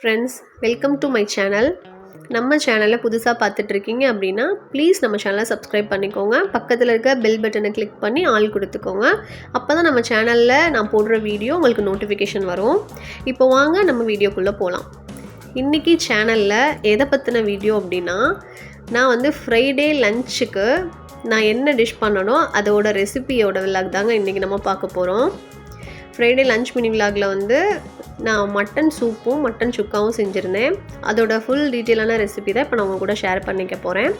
Friends, welcome to my channel. நம்ம சேனலை புதுசாக பார்த்துட்ருக்கீங்க அப்படின்னா ப்ளீஸ் நம்ம சேனலை சப்ஸ்கிரைப் பண்ணிக்கோங்க. பக்கத்தில் இருக்க பெல் பட்டனை கிளிக் பண்ணி ஆல் கொடுத்துக்கோங்க. அப்போ தான் நம்ம சேனலில் நான் போடுற வீடியோ உங்களுக்கு நோட்டிஃபிகேஷன் வரும். இப்போ வாங்க நம்ம வீடியோக்குள்ளே போகலாம். இன்றைக்கி சேனலில் எதை பற்றின வீடியோ அப்படின்னா, நான் ஃப்ரைடே லஞ்சுக்கு நான் என்ன டிஷ் பண்ணணும் அதோட ரெசிபியோட விலாக் தாங்க இன்றைக்கி நம்ம பார்க்க போகிறோம். ஃப்ரைடே லஞ்ச் மினி விலாகில் நான் மட்டன் சூப்பும் மட்டன் சுக்காவும் செஞ்சுருந்தேன். அதோட ஃபுல் டீட்டெயிலான ரெசிபி தான் இப்போ நான் உங்கள் கூட ஷேர் பண்ணிக்க போகிறேன்.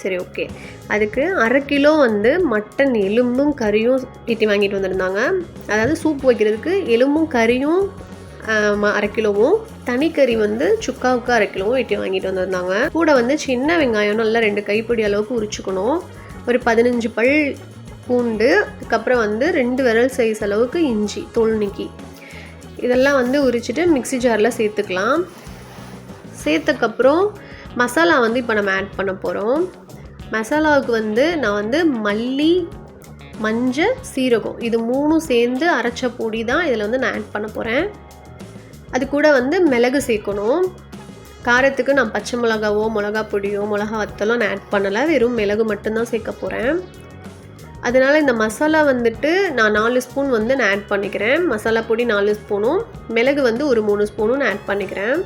சரி, ஓகே. அதுக்கு 1/2 கிலோ மட்டன் எலும்பும் கறியும் வெட்டி வாங்கிட்டு வந்திருந்தாங்க. அதாவது சூப் வைக்கிறதுக்கு எலும்பும் கறியும் 1/2 கிலோவும், தனிக்கறி சுக்காவுக்கு 1/2 கிலோவும் வெட்டி வாங்கிட்டு வந்திருந்தாங்க. கூட சின்ன வெங்காயம் நல்லா 2 கைப்பிடி அளவுக்கு உரிச்சுக்கணும். ஒரு 15 பல் பூண்டு, அதுக்கப்புறம் 2 விரல் சைஸ் அளவுக்கு இஞ்சி தோல் நீக்கி, இதெல்லாம் உரிச்சிட்டு மிக்ஸி ஜாரில் சேர்த்துக்கலாம். சேர்த்தக்கப்புறம் மசாலா இப்போ நம்ம ஆட் பண்ண போகிறோம். மசாலாவுக்கு நான் மல்லி, மஞ்சள், சீரகம் இது 3 சேர்ந்து அரைச்ச பொடி தான் இதில் நான் ஆட் பண்ண போகிறேன். அது கூட மிளகு சேர்க்கணும். காரத்துக்கு நான் பச்சை மிளகாவோ மிளகா பொடியோ மிளகா வத்தலோ நான் ஆட் பண்ணலை, வெறும் மிளகு மட்டும்தான் சேர்க்க போகிறேன். அதனால் இந்த மசாலா நான் 4 ஸ்பூன் நான் ஆட் பண்ணிக்கிறேன். மசாலா பொடி 4 ஸ்பூனும், மிளகு ஒரு 3 ஸ்பூனும் நான் ஆட் பண்ணிக்கிறேன்.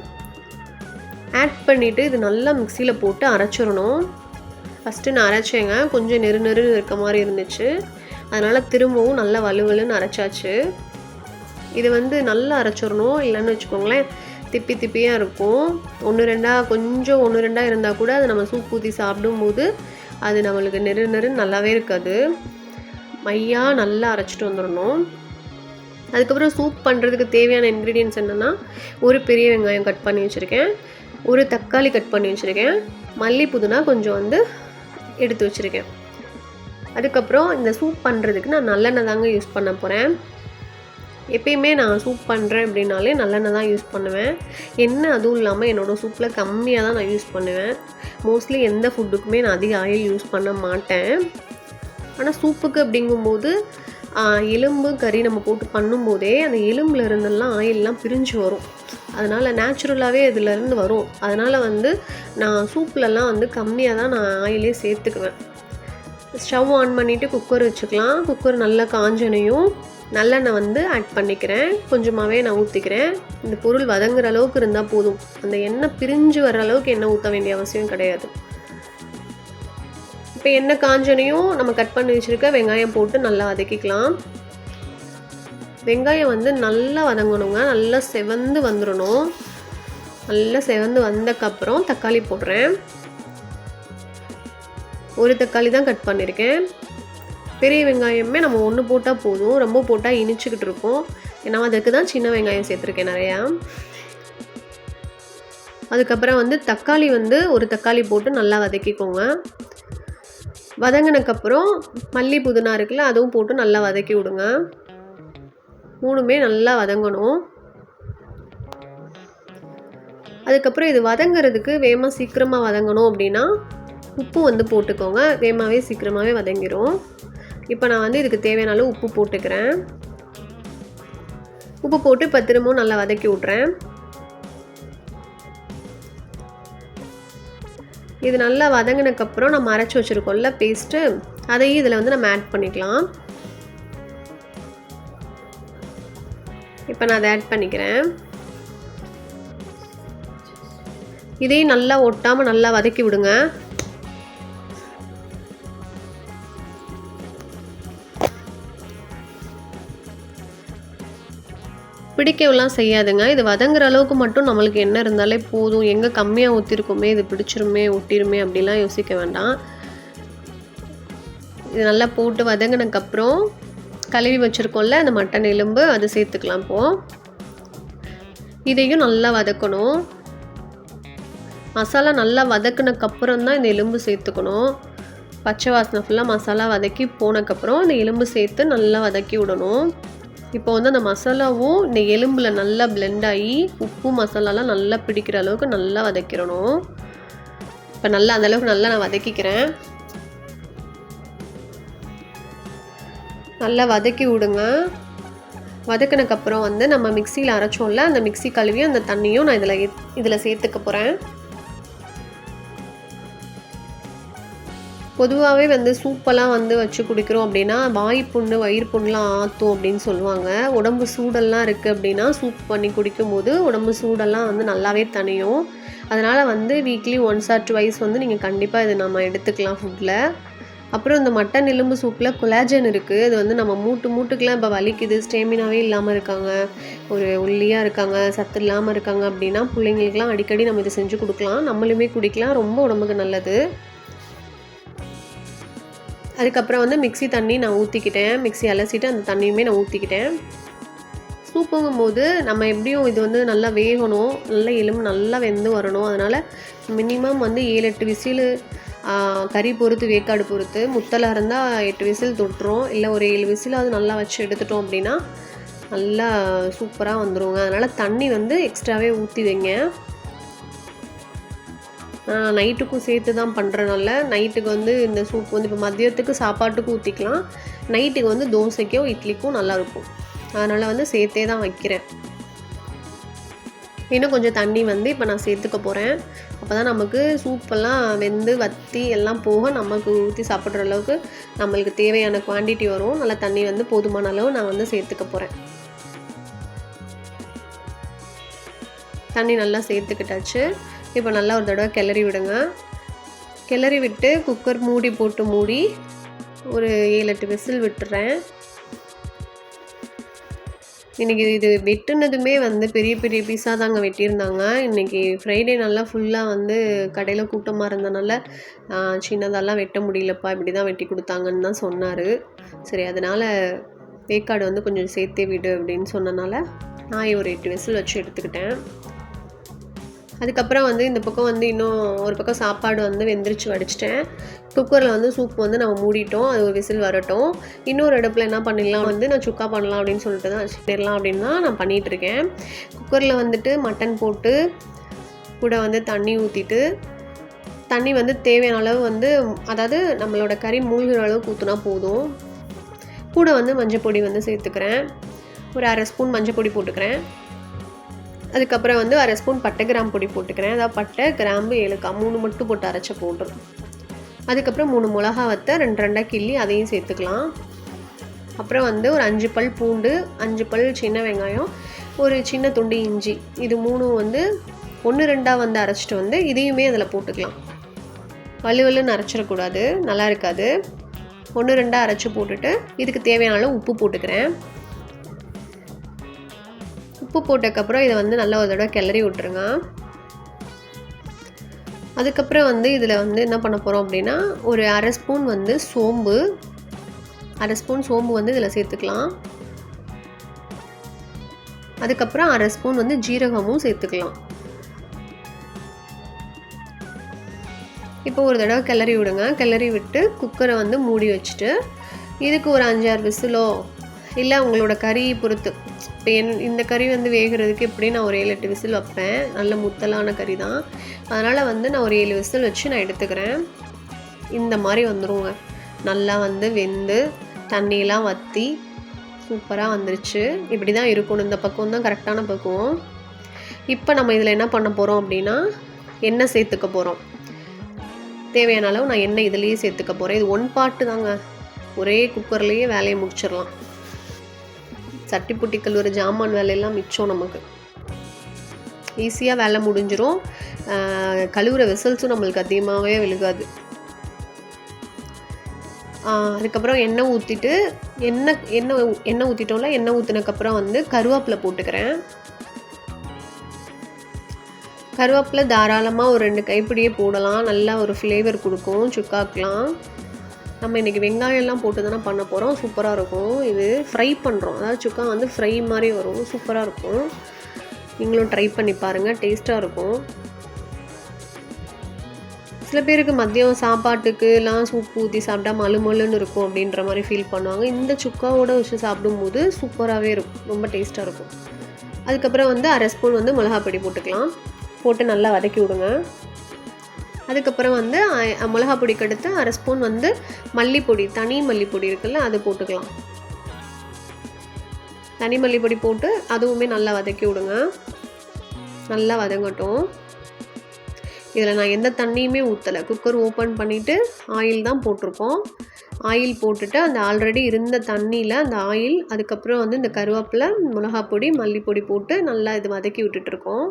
ஆட் பண்ணிவிட்டு இது நல்லா மிக்சியில் போட்டு அரைச்சிடணும். ஃபஸ்ட்டு நான் அரைச்சேங்க, கொஞ்சம் நெரு இருக்க மாதிரி இருந்துச்சு. அதனால் திரும்பவும் நல்லா வலுவலுன்னு அரைச்சாச்சு. இது நல்லா அரைச்சிடணும், இல்லைன்னு வச்சுக்கோங்களேன் திப்பியாக இருக்கும். 1-2 இருந்தால் கூட அது நம்ம சூப் ஊற்றி சாப்பிடும்போது அது நம்மளுக்கு நெரு நல்லாவே இருக்காது. மையாக நல்லா அரைச்சிட்டு வந்துடணும். அதுக்கப்புறம் சூப் பண்ணுறதுக்கு தேவையான இன்க்ரீடியன்ட்ஸ் என்னென்னா, ஒரு பெரிய வெங்காயம் கட் பண்ணி வச்சுருக்கேன், ஒரு தக்காளி கட் பண்ணி வச்சுருக்கேன், மல்லி புதினா கொஞ்சம் எடுத்து வச்சுருக்கேன். அதுக்கப்புறம் இந்த சூப் பண்ணுறதுக்கு நான் நல்லெண்ணெய் தாங்க யூஸ் பண்ண போகிறேன். எப்பயுமே நான் சூப் பண்ணுறேன் அப்படின்னாலே நல்லெண்ணெய் தான் யூஸ் பண்ணுவேன். எண்ணெய் அதுவும் இல்லாமல் என்னோடய சூப்பில் கம்மியாக தான் நான் யூஸ் பண்ணுவேன். மோஸ்ட்லி எந்த ஃபுட்டுக்குமே நான் அதிக ஆயில் யூஸ் பண்ண மாட்டேன். ஆனால் சூப்புக்கு அப்படிங்கும்போது எலும்பு கறி நம்ம போட்டு பண்ணும்போதே அந்த எலும்பில் இருந்தெல்லாம் ஆயிலெலாம் பிரிஞ்சு வரும். அதனால் நேச்சுரலாகவே இதிலேருந்து வரும். அதனால் நான் சூப்லலாம் கம்மியாக தான் நான் ஆயிலே சேர்த்துக்குவேன். ஸ்டவ் ஆன் பண்ணிவிட்டு குக்கர் வச்சுக்கலாம். குக்கர் நல்லா காஞ்சனையும் நல்லெண்ணெய் ஆட் பண்ணிக்கிறேன். கொஞ்சமாகவே நான் ஊற்றிக்கிறேன். இந்த பொருள் வதங்குற அளவுக்கு இருந்தால் போதும். அந்த எண்ணெய் பிரிஞ்சு வர அளவுக்கு எண்ணெய் ஊற்ற வேண்டிய அவசியம் கிடையாது. இப்போ எண்ணெய் காஞ்சனையும் நம்ம கட் பண்ணி வச்சுருக்க வெங்காயம் போட்டு நல்லா வதக்கிக்கலாம். வெங்காயம் நல்லா வதங்கணுங்க, நல்லா செவந்து வந்துடணும். நல்லா செவந்து வந்தக்கப்புறம் தக்காளி போடுறேன். ஒரு தக்காளி தான் கட் பண்ணியிருக்கேன். பெரிய வெங்காயமே நம்ம 1 போட்டால் போதும், ரொம்ப போட்டால் இனிச்சிக்கிட்டு இருக்கும். ஏன்னா அதுக்கு தான் சின்ன வெங்காயம் சேர்த்துருக்கேன் நிறையா. அதுக்கப்புறம் தக்காளி ஒரு தக்காளி போட்டு நல்லா வதக்கிக்கோங்க. வதங்கினக்கப்புறம் மல்லி புதினா இருக்குல்ல, அதுவும் போட்டு நல்லா வதக்கி விடுங்க. 3மே நல்லா வதங்கணும். அதுக்கப்புறம் இது வதங்கிறதுக்கு வேகமாக சீக்கிரமாக வதங்கணும் அப்படின்னா உப்பு போட்டுக்கோங்க. வேகமாகவே சீக்கிரமாகவே வதங்கிடும். இப்போ நான் இதுக்கு தேவையான அளவு உப்பு போட்டுக்கிறேன். உப்பு போட்டு இப்போ திரும்பவும் நல்லா வதக்கி விட்றேன். இது நல்லா வதங்கினக்கப்புறம் நம்ம அரைச்சி வச்சுருக்கோம்ல பேஸ்ட்டு, அதையும் இதில் நம்ம ஆட் பண்ணிக்கலாம். இப்போ நான் அதை ஆட் பண்ணிக்கிறேன். இதையும் நல்லா ஒட்டாமல் நல்லா வதக்கி விடுங்க. பிடிக்கவெல்லாம் செய்யாதுங்க. இது வதங்குற அளவுக்கு மட்டும் நம்மளுக்கு என்ன இருந்தாலே போதும். எங்கே கம்மியாக ஊற்றிருக்குமே, இது பிடிச்சிருமே ஒட்டிருமே அப்படிலாம் யோசிக்க வேண்டாம். இது நல்லா போட்டு வதங்கினக்கப்புறம் கழுவி வச்சுருக்கோம்ல அந்த மட்டன் எலும்பு, அது சேர்த்துக்கலாம். இப்போது இதையும் நல்லா வதக்கணும். மசாலா நல்லா வதக்குனக்கப்புறம் தான் இந்த எலும்பு சேர்த்துக்கணும். பச்சை வாசனை ஃபுல்லாக மசாலா வதக்கி போனக்கப்புறம் இந்த எலும்பு சேர்த்து நல்லா வதக்கி விடணும். இப்போ அந்த மசாலாவும் இந்த எலும்பில் நல்லா பிளெண்ட் ஆகி உப்பு மசாலாலாம் நல்லா பிடிக்கிற அளவுக்கு நல்லா வதக்கிடணும். இப்போ நல்லா அந்தளவுக்கு நல்லா நான் வதக்கிக்கிறேன். நல்லா வதக்கி விடுங்க. வதக்கினக்கப்புறம் வந்து நம்ம மிக்சியில் அரைச்சோம்ல, அந்த மிக்சி கழுவியும் அந்த தண்ணியும் நான் இதில் சேர்த்துக்க போகிறேன். பொதுவாகவே வந்து சூப்பெல்லாம் வந்து வச்சு குடிக்கிறோம் அப்படின்னா வாய் புண்ணு வயிறு புண்ணுலாம் ஆற்றும் அப்படின்னு சொல்லுவாங்க. உடம்பு சூடெல்லாம் இருக்குது அப்படின்னா சூப் பண்ணி குடிக்கும்போது உடம்பு சூடெல்லாம் வந்து நல்லாவே தணியும். அதனால் வந்து வீக்லி ஒன்ஸ் ஆர் ட்வைஸ் வந்து நீங்கள் கண்டிப்பாக இது நம்ம எடுத்துக்கலாம் ஃபுட்டில். அப்புறம் இந்த மட்டன் எலும்பு சூப்பில் கொலாஜன் இருக்குது. அது வந்து நம்ம மூட்டுக்கெலாம் இப்போ வலிக்குது, ஸ்டேமினாவே இல்லாமல் இருக்காங்க, ஒரு ஒல்லியாக இருக்காங்க, சத்து இல்லாமல் இருக்காங்க அப்படின்னா பிள்ளைங்களுக்குலாம் அடிக்கடி நம்ம இதை செஞ்சு கொடுக்கலாம். நம்மளுமே குடிக்கலாம், ரொம்ப உடம்புக்கு நல்லது. அதுக்கப்புறம் வந்து மிக்ஸி தண்ணி நான் ஊற்றிக்கிட்டேன். மிக்ஸி அலசிட்டு அந்த தண்ணியுமே நான் ஊற்றிக்கிட்டேன். சூப்புங்கும் போது நம்ம எப்படியும் இது வந்து நல்லா வேகணும், நல்லா எலும்பு நல்லா வெந்து வரணும். அதனால் மினிமம் வந்து 7-8 விசில், கறி பொறுத்து வேக்காடு பொறுத்து, முத்தலாக இருந்தால் 8 விசில் தொட்டுரும். இல்லை ஒரு 7 விசிலாவது நல்லா வச்சு எடுத்துட்டோம் அப்படின்னா நல்லா சூப்பராக வந்துடுங்க. அதனால் தண்ணி வந்து எக்ஸ்ட்ராவே ஊற்றி வைங்க. நைட்டுக்கும் சேர்த்து தான் பண்ணுறனால நைட்டுக்கு வந்து இந்த சூப் வந்து இப்போ மதியத்துக்கு சாப்பாட்டுக்கும் ஊற்றிக்கலாம், நைட்டுக்கு வந்து தோசைக்கோ இட்லிக்கும் நல்லாயிருக்கும். அதனால் வந்து சேர்த்தே தான் வைக்கிறேன். இன்னும் கொஞ்சம் தண்ணி வந்து இப்போ நான் சேர்த்துக்க போகிறேன். அப்போ தான் நமக்கு சூப்பெல்லாம் வெந்து வற்றி எல்லாம் போக நமக்கு ஊற்றி சாப்பிட்ற அளவுக்கு நம்மளுக்கு தேவையான குவான்டிட்டி வரும். நல்லா தண்ணி வந்து போதுமான அளவு நான் வந்து சேர்த்துக்க போகிறேன். தண்ணி நல்லா சேர்த்துக்கிட்டாச்சு. இப்போ நல்லா ஒரு தடவை கிளறி விடுங்க. கிளறி விட்டு குக்கர் மூடி போட்டு மூடி ஒரு 7-8 விசில் விட்டுறேன். இன்றைக்கி இது வெட்டுனதுமே வந்து பெரிய பெரிய பீஸாக தாங்க வெட்டியிருந்தாங்க. இன்றைக்கி ஃப்ரைடே நல்லா ஃபுல்லாக வந்து கடையில் கூட்டமாக இருந்தனால சின்னதெல்லாம் வெட்ட முடியலப்பா, இப்படி தான் வெட்டி கொடுத்தாங்கன்னு தான் சொன்னார். சரி, அதனால் வேக்காடு வந்து கொஞ்சம் சேர்த்தே விடு அப்படின்னு சொன்னனால நான் ஒரு 8 விசில் வச்சு எடுத்துக்கிட்டேன். அதுக்கப்புறம் வந்து இந்த பக்கம் வந்து இன்னும் ஒரு பக்கம் சாப்பாடு வந்து வெந்திரிச்சு வடிச்சிட்டேன். குக்கரில் வந்து சூப் வந்து நம்ம மூடிட்டோம், அது ஒரு விசில் வரட்டும். இன்னொரு அடுப்பில் என்ன பண்ணிடலாம் வந்து நான் சுக்கா பண்ணலாம் அப்படின்னு சொல்லிட்டு தான் வச்சுக்கிடலாம் அப்படின்னு தான் நான் பண்ணிகிட்ருக்கேன். குக்கரில் வந்துட்டு மட்டன் போட்டு கூட வந்து தண்ணி ஊற்றிட்டு, தண்ணி வந்து தேவையான அளவு வந்து, அதாவது நம்மளோட கறி மூழ்கிற அளவுக்கு ஊற்றினா போதும். கூட வந்து மஞ்சப்பொடி வந்து சேர்த்துக்கிறேன். ஒரு 1/2 ஸ்பூன் மஞ்சப்பொடி போட்டுக்கிறேன். அதுக்கப்புறம் வந்து 1/2 ஸ்பூன் பட்டை கிராம்பு பொடி போட்டுக்கிறேன். அதாவது பட்டை, கிராம்பு, ஏலக்காய் 3 மட்டும் போட்டு அரைச்ச பவுடர். அதுக்கப்புறம் 3 மிளகா வத்த 2 கிள்ளி அதையும் சேர்த்துக்கலாம். அப்புறம் வந்து ஒரு 5 பல் பூண்டு, 5 பல் சின்ன வெங்காயம், ஒரு சின்ன துண்டு இஞ்சி, இது 3 வந்து 1-2 வந்து அரைச்சிட்டு வந்து இதையுமே அதில் போட்டுக்கலாம். வலுவலுன்னு அரைச்சிடக்கூடாது, நல்லா இருக்காது. 1-2 அரைச்சி போட்டுட்டு இதுக்கு தேவையான அளவு உப்பு போட்டுக்கிறேன். உப்பு போட்டதுக்கப்புறம் இதை வந்து நல்லா ஒரு தடவை கிளறி விட்டுருங்க. அதுக்கப்புறம் வந்து இதில் வந்து என்ன பண்ண போகிறோம் அப்படின்னா ஒரு 1/2 ஸ்பூன் வந்து சோம்பு, 1/2 ஸ்பூன் சோம்பு வந்து இதில் சேர்த்துக்கலாம். அதுக்கப்புறம் 1/2 ஸ்பூன் வந்து ஜீரகமும் சேர்த்துக்கலாம். இப்போ ஒரு தடவை கிளறி விடுங்க. கிளறி விட்டு குக்கரை வந்து மூடி வச்சுட்டு இதுக்கு ஒரு 5-6 விசிலோ இல்லை உங்களோட கறி பொறுத்து, இப்போ இந்த கறி வந்து வேகிறதுக்கு எப்படி நான் ஒரு 7-8 விசில் வைப்பேன். நல்ல முத்தலான கறி தான், அதனால் வந்து நான் ஒரு 7 விசில் வச்சு நான் எடுத்துக்கிறேன். இந்த மாதிரி வந்துடுங்க. நல்லா வந்து வெந்து தண்ணியெலாம் வற்றி சூப்பராக வந்துருச்சு. இப்படி தான் இருக்கணும். இந்த பக்குவம் தான் கரெக்டான பக்குவம். இப்போ நம்ம இதில் என்ன பண்ண போகிறோம் அப்படின்னா எண்ணெய் சேர்த்துக்க போகிறோம். தேவையான அளவு நான் எண்ணெய் இதுலேயே சேர்த்துக்க போகிறேன். இது 1 பார்ட்டு தாங்க, ஒரே குக்கர்லேயே வேலையை முடிச்சிடலாம். சட்டி புட்டி கழுவுற ஜாமான் வேலையெல்லாம் மிச்சம், நமக்கு ஈஸியாக வேலை முடிஞ்சிடும். கழுவுற விசில்ஸும் நம்மளுக்கு அதிகமாகவே விழுகாது. அதுக்கப்புறம் எண்ணெய் ஊற்றிட்டு எண்ணெய் ஊற்றிட்டோம்ல, எண்ணெய் ஊற்றினதுக்கப்புறம் வந்து கருவேப்பிலை போட்டுக்கிறேன். கருவேப்பிலை தாராளமாக ஒரு 2 கைப்பிடியே போடலாம், நல்லா ஒரு ஃப்ளேவர் கொடுக்கும் சுக்காக்கெலாம். நம்ம இன்றைக்கி வெங்காயம்லாம் போட்டு தானே பண்ண போகிறோம், சூப்பராக இருக்கும். இது ஃப்ரை பண்ணுறோம், அதாவது சுக்கா வந்து ஃப்ரை மாதிரி வரும், சூப்பராக இருக்கும். நீங்களும் ட்ரை பண்ணி பாருங்கள், டேஸ்ட்டாக இருக்கும். சில பேருக்கு மதியம் சாப்பாட்டுக்குலாம் சூப் ஊற்றி சாப்பிட்டா மலுமலுன்னு இருக்கும் அப்படின்ற மாதிரி ஃபீல் பண்ணுவாங்க. இந்த சுக்காவோட வச்சு சாப்பிடும்போது சூப்பராகவே இருக்கும், ரொம்ப டேஸ்ட்டாக இருக்கும். அதுக்கப்புறம் வந்து 1/2 ஸ்பூன் வந்து மிளகாப்பொடி போட்டுக்கலாம். போட்டு நல்லா வதக்கி விடுங்க. அதுக்கப்புறம் வந்து மிளகா பொடிக்கு அடுத்து 1/2 ஸ்பூன் வந்து மல்லிப்பொடி, தனி மல்லிப்பொடி இருக்குல்ல, அது போட்டுக்கலாம். தனி மல்லிப்பொடி போட்டு அதுவுமே நல்லா வதக்கி விடுங்க. நல்லா வதங்கட்டும். இதில் நான் எந்த தண்ணியுமே ஊற்றலை. குக்கர் ஓப்பன் பண்ணிவிட்டு ஆயில் தான் போட்டிருக்கோம். ஆயில் போட்டுட்டு அந்த ஆல்ரெடி இருந்த தண்ணியில் அந்த ஆயில், அதுக்கப்புறம் வந்து இந்த கருவேப்பிலை, மிளகாப்பொடி, மல்லிப்பொடி போட்டு நல்லா இது வதக்கி விட்டுட்ருக்கோம்.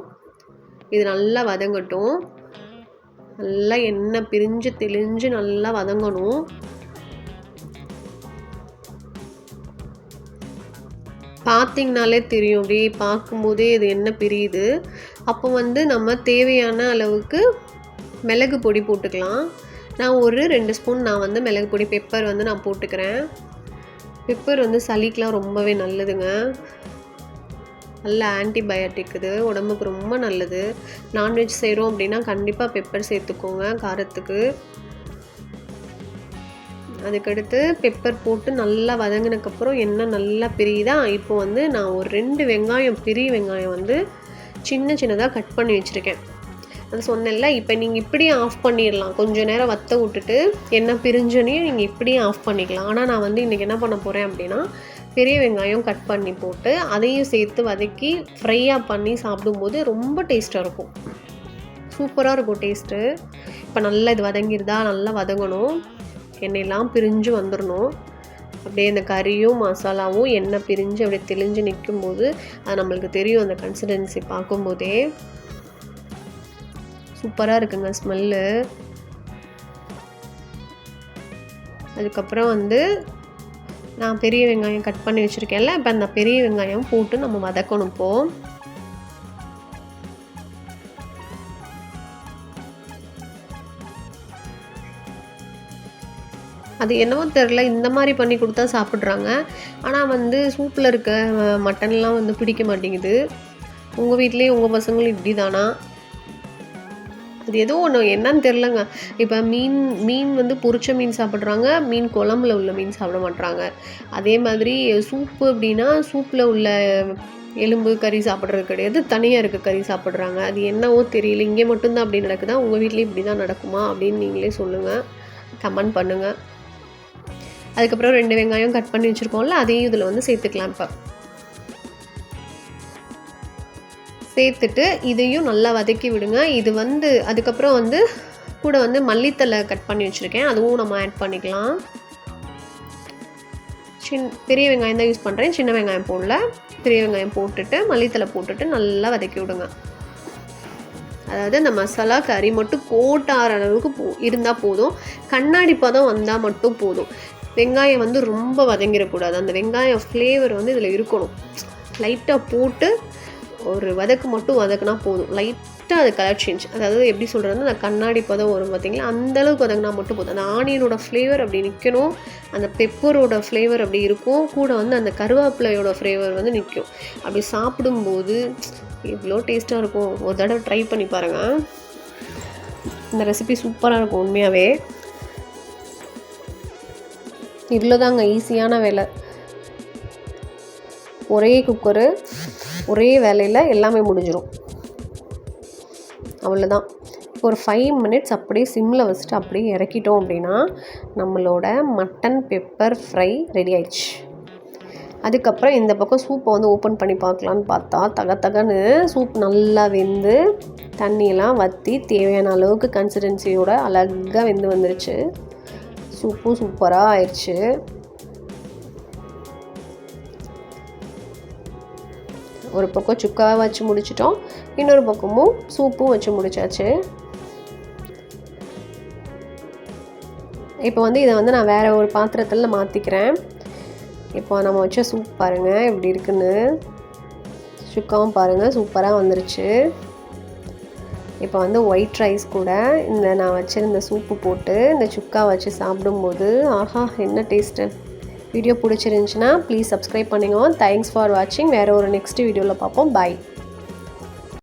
இது நல்லா வதங்கட்டும். நல்லா எண்ணெய் பிரிஞ்சு தெளிஞ்சு நல்லா வதங்கணும். பார்த்திங்கனாலே தெரியும், அப்படியே பார்க்கும்போதே இது எண்ணெய் பிரியுது. அப்போ வந்து நம்ம தேவையான அளவுக்கு மிளகு பொடி போட்டுக்கலாம். நான் ஒரு 2 ஸ்பூன் நான் வந்து மிளகு பொடி, பெப்பர் வந்து நான் போட்டுக்கிறேன். பெப்பர் வந்து சளிக்கெலாம் ரொம்பவே நல்லதுங்க. நல்ல ஆன்டிபயோட்டிக், இது உடம்புக்கு ரொம்ப நல்லது. நான்வெஜ் செய்கிறோம் அப்படின்னா கண்டிப்பாக பெப்பர் சேர்த்துக்கோங்க காரத்துக்கு. அதுக்கடுத்து பெப்பர் போட்டு நல்லா வதங்கினதுக்கப்புறம் எண்ணெய் நல்லா பிரியுதா, இப்போ வந்து நான் ஒரு 2 வெங்காயம், பெரிய வெங்காயம் வந்து சின்னதாக கட் பண்ணி வச்சுருக்கேன். அது சொன்னேன்ல, இப்போ நீங்கள் இப்படியே ஆஃப் பண்ணிடலாம். கொஞ்சம் நேரம் வற்ற விட்டுட்டு எண்ணெய் பிரிஞ்சோனையும் நீங்கள் இப்படியே ஆஃப் பண்ணிக்கலாம். ஆனால் நான் வந்து இன்றைக்கி என்ன பண்ண போகிறேன் அப்படின்னா, பெரிய வெங்காயம் கட் பண்ணி போட்டு அதையும் சேர்த்து வதக்கி ஃப்ரையாக பண்ணி சாப்பிடும்போது ரொம்ப டேஸ்ட்டாக இருக்கும். சூப்பராக இருக்கும் டேஸ்ட்டு. இப்போ நல்லா இது வதங்கிடுதா, நல்லா வதங்கணும். எண்ணெயெல்லாம் பிரிஞ்சு வந்துடணும். அப்படியே இந்த கறியும் மசாலாவும் எண்ணெய் பிரிஞ்சு அப்படியே தெளிஞ்சு நிற்கும்போது அது நம்மளுக்கு தெரியும். அந்த கன்சிஸ்டன்சி பார்க்கும்போதே சூப்பராக இருக்குங்க ஸ்மெல்லு. அதுக்கப்புறம் வந்து நான் பெரிய வெங்காயம் கட் பண்ணி வச்சுருக்கேன்ல, இப்போ அந்த பெரிய வெங்காயம் போட்டு நம்ம வதக்கணும். இப்போது அது என்னவோ தெரில, இந்த மாதிரி பண்ணி கொடுத்தா சாப்பிட்றாங்க. ஆனால் வந்து சூப்பில் இருக்க மட்டன்லாம் வந்து பிடிக்க மாட்டேங்குது. உங்கள் வீட்லேயும் உங்கள் பசங்களும் இப்படி தானா? அது ஏதோ ஒன்று என்னன்னு தெரிலங்க. இப்போ மீன் வந்து பொரிச்ச மீன் சாப்பிட்றாங்க, மீன் குழம்புல உள்ள மீன் சாப்பிட மாட்றாங்க. அதே மாதிரி சூப்பு அப்படின்னா சூப்பில் உள்ள எலும்பு கறி சாப்பிட்றது கிடையாது, தனியாக இருக்க கறி சாப்பிட்றாங்க. அது என்னவோ தெரியல, இங்கே மட்டும்தான் அப்படி நடக்குதா? உங்கள் வீட்லேயும் இப்படி தான் நடக்குமா அப்படின்னு நீங்களே சொல்லுங்கள், கமெண்ட் பண்ணுங்கள். அதுக்கப்புறம் 2 வெங்காயம் கட் பண்ணி வச்சுருக்கோம்ல, அதையும் இதில் வந்து சேர்த்துக்கலாம். இப்போ சேர்த்துட்டு இதையும் நல்லா வதக்கி விடுங்க. இது வந்து அதுக்கப்புறம் வந்து கூட வந்து மல்லித்தலை கட் பண்ணி வச்சுருக்கேன், அதுவும் நம்ம ஆட் பண்ணிக்கலாம். பெரிய வெங்காயம் தான் யூஸ் பண்ணுறேன், சின்ன வெங்காயம் போடல. பெரிய வெங்காயம் போட்டுட்டு மல்லித்தலை போட்டுட்டு நல்லா வதக்கி விடுங்க. அதாவது அந்த மசாலா கறி மட்டும் கோட்டார அளவுக்கு இருந்தால் போதும். கண்ணாடி பதம் வந்தால் மட்டும் போதும். வெங்காயம் வந்து ரொம்ப வதங்கிடக்கூடாது. அந்த வெங்காயம் ஃப்ளேவர் வந்து இதில் இருக்கணும். லைட்டாக போட்டு ஒரு வதக்கு மட்டும் வதக்குனா போதும். லைட்டாக அது கலர் சேஞ்ச், அதாவது எப்படி சொல்கிறதுனா அந்த கண்ணாடி பதம் வரும் பார்த்திங்களா, அந்தளவுக்கு வதங்கினா மட்டும் போதும். அந்த ஆனியனோட ஃப்ளேவர் அப்படி நிற்கணும், அந்த பெப்பரோட ஃப்ளேவர் அப்படி இருக்கும், கூட வந்து அந்த கருவேப்பிலையோட ஃப்ளேவர் வந்து நிற்கும். அப்படி சாப்பிடும்போது இவ்வளோ டேஸ்ட்டாக இருக்கும். ஒரு தடவை ட்ரை பண்ணி பாருங்கள். இந்த ரெசிபி சூப்பராக இருக்கும் உண்மையாகவே. இவ்வளோ தாங்க ஈஸியான வேலை. ஒரே குக்கரு, ஒரே வேலையில் எல்லாமே முடிஞ்சிடும். அவ்வளோதான். ஒரு 5 மினிட்ஸ் அப்படியே சிம்மில் வச்சுட்டு அப்படியே இறக்கிட்டோம் அப்படின்னா நம்மளோட மட்டன் பெப்பர் ஃப்ரை ரெடி ஆயிடுச்சு. அதுக்கப்புறம் இந்த பக்கம் சூப்பை வந்து ஓப்பன் பண்ணி பார்க்கலான்னு பார்த்தா தகன்னு சூப் நல்லா வெந்து தண்ணியெல்லாம் வற்றி தேவையான அளவுக்கு கன்சிஸ்டன்சியோட அழகாக வெந்து வந்துருச்சு. சூப்பும் சூப்பராக ஆயிடுச்சு. ஒரு பக்கம் சுக்காவை வச்சு முடிச்சிட்டோம், இன்னொரு பக்கமும் சூப்பும் வச்சு முடிச்சாச்சு. இப்போ வந்து இதை வந்து நான் வேறு ஒரு பாத்திரத்தில் மாற்றிக்கிறேன். இப்போ நம்ம வச்ச சூப் பாருங்கள் எப்படி இருக்குன்னு. சுக்காவும் பாருங்கள் சூப்பராக வந்துருச்சு. இப்போ வந்து ஒயிட் ரைஸ் கூட இந்த நான் வச்சுருந்த சூப்பு போட்டு இந்த சுக்கா வச்சு சாப்பிடும்போது ஆஹா என்ன டேஸ்ட்டு. வீடியோ பிடிச்சிருந்துச்சின்னா ப்ளீஸ் சப்ஸ்கிரைப் பண்ணிக்கோங்க. தேங்க்ஸ் ஃபார் வாட்சிங். வேறு ஒரு நெக்ஸ்ட் வீடியோவில் பார்ப்போம். பாய்.